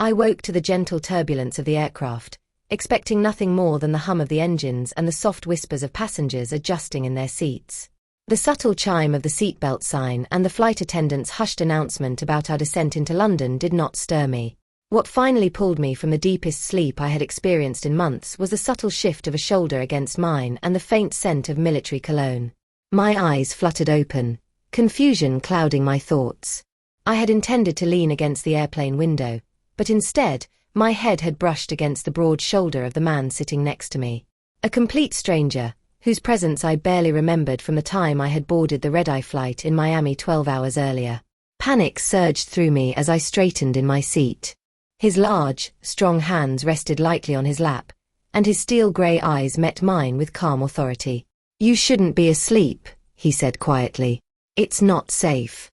I woke to the gentle turbulence of the aircraft, expecting nothing more than the hum of the engines and the soft whispers of passengers adjusting in their seats. The subtle chime of the seatbelt sign and the flight attendant's hushed announcement about our descent into London did not stir me. What finally pulled me from the deepest sleep I had experienced in months was the subtle shift of a shoulder against mine and the faint scent of military cologne. My eyes fluttered open, confusion clouding my thoughts. I had intended to lean against the airplane window, but instead, my head had brushed against the broad shoulder of the man sitting next to me. A complete stranger, whose presence I barely remembered from the time I had boarded the red-eye flight in Miami 12 hours earlier. Panic surged through me as I straightened in my seat. His large, strong hands rested lightly on his lap, and his steel-grey eyes met mine with calm authority. "You shouldn't be asleep," he said quietly. "It's not safe."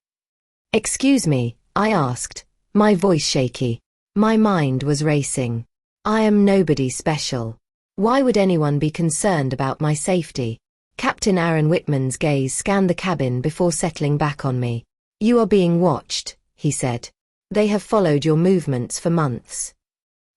"Excuse me," I asked, my voice shaky. My mind was racing. I am nobody special. Why would anyone be concerned about my safety? Captain Aaron Whitman's gaze scanned the cabin before settling back on me. "You are being watched," he said. "They have followed your movements for months."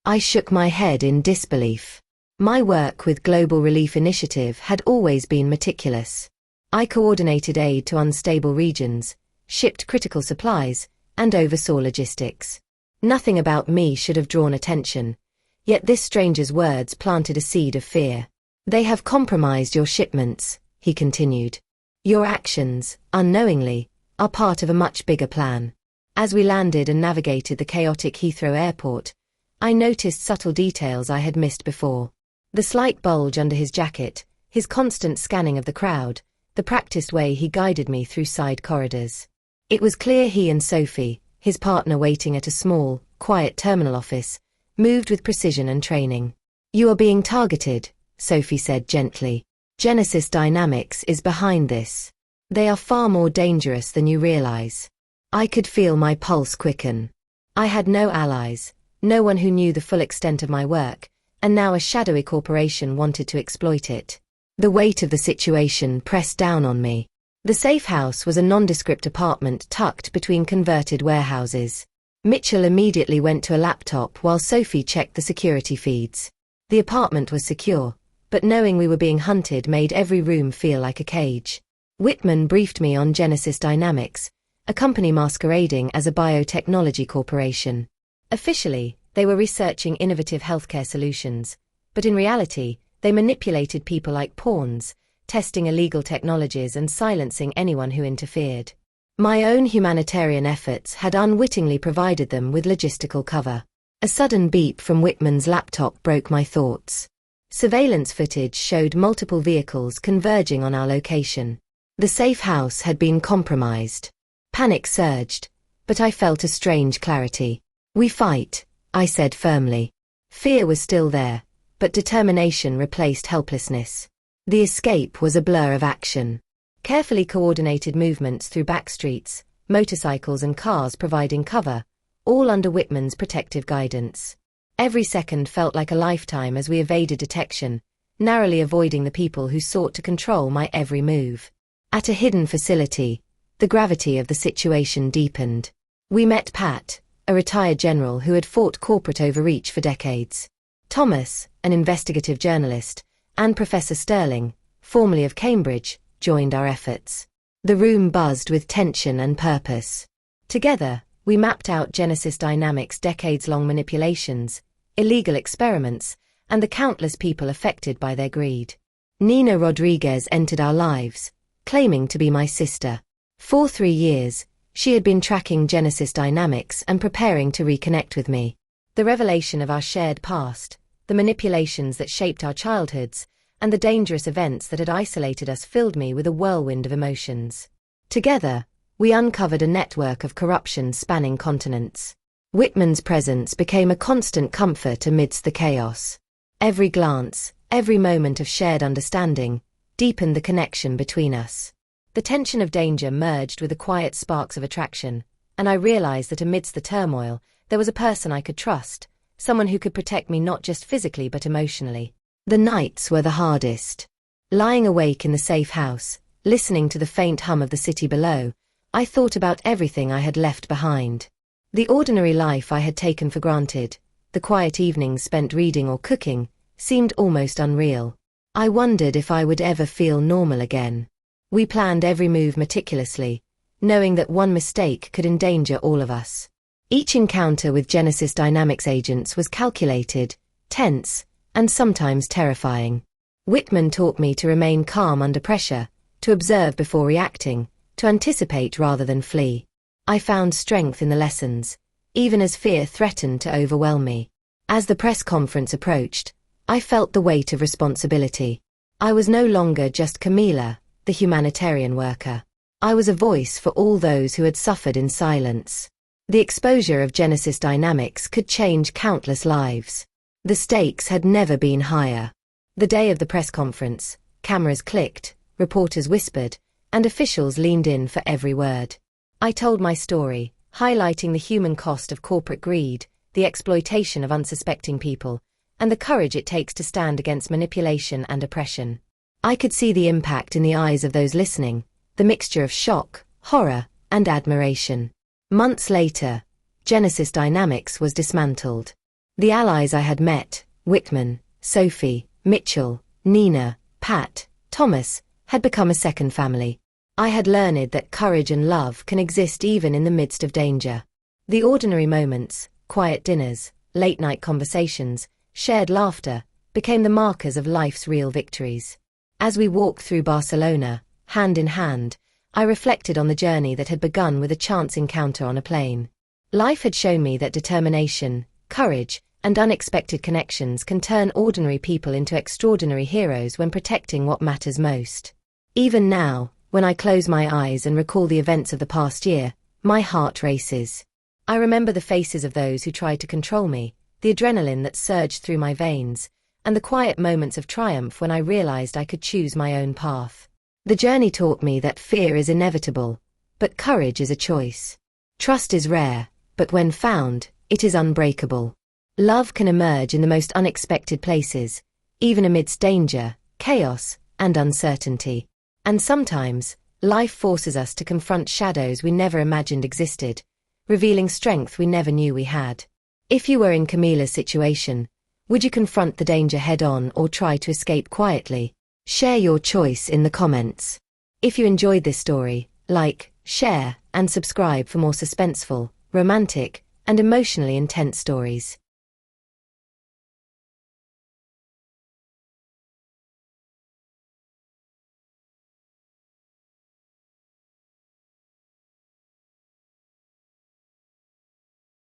I shook my head in disbelief. My work with Global Relief Initiative had always been meticulous. I coordinated aid to unstable regions, shipped critical supplies, and oversaw logistics. Nothing about me should have drawn attention. Yet this stranger's words planted a seed of fear. "They have compromised your shipments," he continued. "Your actions, unknowingly, are part of a much bigger plan." As we landed and navigated the chaotic Heathrow Airport, I noticed subtle details I had missed before. The slight bulge under his jacket, his constant scanning of the crowd, the practiced way he guided me through side corridors. It was clear he and Sophie, his partner waiting at a small, quiet terminal office, moved with precision and training. "You are being targeted," Sophie said gently. "Genesis Dynamics is behind this. They are far more dangerous than you realize." I could feel my pulse quicken. I had no allies, no one who knew the full extent of my work, and now a shadowy corporation wanted to exploit it. The weight of the situation pressed down on me. The safe house was a nondescript apartment tucked between converted warehouses. Mitchell immediately went to a laptop while Sophie checked the security feeds. The apartment was secure, but knowing we were being hunted made every room feel like a cage. Whitman briefed me on Genesis Dynamics, a company masquerading as a biotechnology corporation. Officially, they were researching innovative healthcare solutions, but in reality, they manipulated people like pawns, testing illegal technologies and silencing anyone who interfered. My own humanitarian efforts had unwittingly provided them with logistical cover. A sudden beep from Whitman's laptop broke my thoughts. Surveillance footage showed multiple vehicles converging on our location. The safe house had been compromised. Panic surged, but I felt a strange clarity. "We fight," I said firmly. Fear was still there, but determination replaced helplessness. The escape was a blur of action. Carefully coordinated movements through back streets, motorcycles and cars providing cover, all under Whitman's protective guidance. Every second felt like a lifetime as we evaded detection, narrowly avoiding the people who sought to control my every move. At a hidden facility, the gravity of the situation deepened. We met Pat, a retired general who had fought corporate overreach for decades. Thomas, an investigative journalist, and Professor Sterling, formerly of Cambridge, joined our efforts. The room buzzed with tension and purpose. Together, we mapped out Genesis Dynamics' decades-long manipulations, illegal experiments, and the countless people affected by their greed. Nina Rodriguez entered our lives, claiming to be my sister. For 3 years, she had been tracking Genesis Dynamics and preparing to reconnect with me. The revelation of our shared past, the manipulations that shaped our childhoods, and the dangerous events that had isolated us filled me with a whirlwind of emotions. Together, we uncovered a network of corruption spanning continents. Whitman's presence became a constant comfort amidst the chaos. Every glance, every moment of shared understanding, deepened the connection between us. The tension of danger merged with the quiet sparks of attraction, and I realized that amidst the turmoil, there was a person I could trust, someone who could protect me not just physically but emotionally. The nights were the hardest. Lying awake in the safe house, listening to the faint hum of the city below, I thought about everything I had left behind. The ordinary life I had taken for granted, the quiet evenings spent reading or cooking, seemed almost unreal. I wondered if I would ever feel normal again. We planned every move meticulously, knowing that one mistake could endanger all of us. Each encounter with Genesis Dynamics agents was calculated, tense, and sometimes terrifying. Whitman taught me to remain calm under pressure, to observe before reacting, to anticipate rather than flee. I found strength in the lessons, even as fear threatened to overwhelm me. As the press conference approached, I felt the weight of responsibility. I was no longer just Camila, the humanitarian worker. I was a voice for all those who had suffered in silence. The exposure of Genesis Dynamics could change countless lives. The stakes had never been higher. The day of the press conference, cameras clicked, reporters whispered, and officials leaned in for every word. I told my story, highlighting the human cost of corporate greed, the exploitation of unsuspecting people, and the courage it takes to stand against manipulation and oppression. I could see the impact in the eyes of those listening, the mixture of shock, horror, and admiration. Months later, Genesis Dynamics was dismantled. The allies I had met, Whitman, Sophie, Mitchell, Nina, Pat, Thomas, had become a second family. I had learned that courage and love can exist even in the midst of danger. The ordinary moments, quiet dinners, late-night conversations, shared laughter, became the markers of life's real victories. As we walked through Barcelona, hand in hand, I reflected on the journey that had begun with a chance encounter on a plane. Life had shown me that determination, courage, and unexpected connections can turn ordinary people into extraordinary heroes when protecting what matters most. Even now, when I close my eyes and recall the events of the past year, my heart races. I remember the faces of those who tried to control me, the adrenaline that surged through my veins, and the quiet moments of triumph when I realized I could choose my own path. The journey taught me that fear is inevitable, but courage is a choice. Trust is rare, but when found, it is unbreakable. Love can emerge in the most unexpected places, even amidst danger, chaos, and uncertainty. And sometimes, life forces us to confront shadows we never imagined existed, revealing strength we never knew we had. If you were in Camila's situation, would you confront the danger head-on or try to escape quietly? Share your choice in the comments. If you enjoyed this story, like, share, and subscribe for more suspenseful, romantic, and emotionally intense stories.